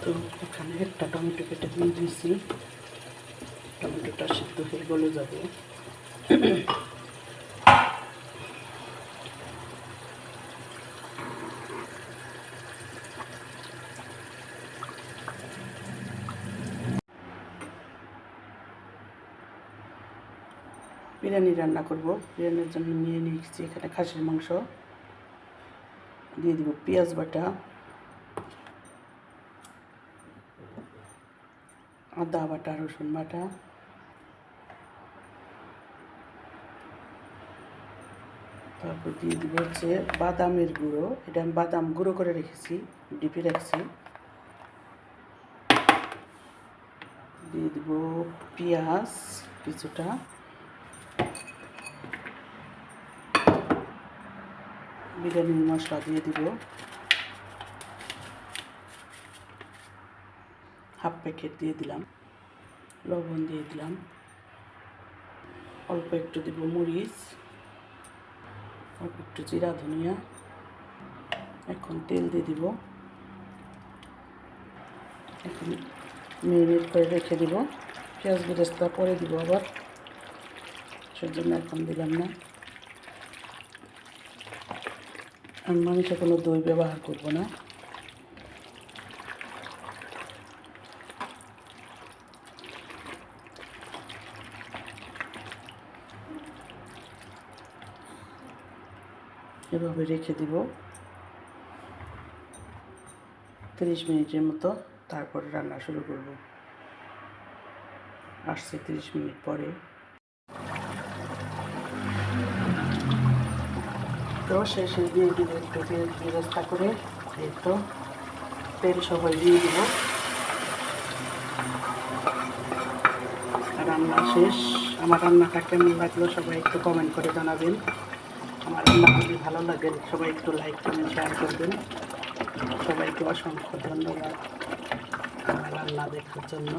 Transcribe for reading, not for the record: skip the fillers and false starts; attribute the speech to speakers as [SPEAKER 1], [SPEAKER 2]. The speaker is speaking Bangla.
[SPEAKER 1] তো এখানে একটা টমেটো কেটে দিয়ে দিয়েছি, টমেটোটা সিদ্ধ হয়ে গলে যাবে। বিরিয়ানি রান্না করব। বিরিয়ানির জন্য নিয়ে নিয়েছি এখানে খাসির মাংস, দিয়ে দিব পেঁয়াজ বাটা, আদা বাটা, রসুন বাটা, তারপর দিয়ে দিব হচ্ছে বাদামের গুঁড়ো। এটা আমি বাদাম গুঁড়ো করে রেখেছি, ডিপে রাখছি। দিয়ে দিব পেঁয়াজ কিছুটা, বিরিয়ানি মশলা দিয়ে দিব হাফ প্যাকেট, দিয়ে দিলাম লবণ, দিয়ে দিলাম অল্প একটু দিব মরিচ, অল্প একটু জিরা ধনিয়া। এখন তেল দিয়ে দিব, এখন মেরিনেট করে রেখে দিব। পেঁয়াজ বেরেস্তা পরে দিব আবার, সেজন্য এখন দিলাম না। আমি মাংসে কোনো দই ব্যবহার করব না। এভাবে রেখে দিব 30 মিনিটের মতো, তারপরে রান্না শুরু করব। আসছে 30 মিনিট পরে। তো শেষে দিয়ে দিব একটু বেরেস্তা করে, একটু তেল সবাই দিয়ে দিব। রান্না শেষ। আমার রান্নাটা কেমন লাগলো সবাই একটু কমেন্ট করে জানাবেন। আমার রান্না যদি ভালো লাগে সবাই একটু লাইক কমেন্ট শেয়ার করবেন। সবাইকে অসংখ্য ধন্যবাদ আমার রান্না দেখার জন্য।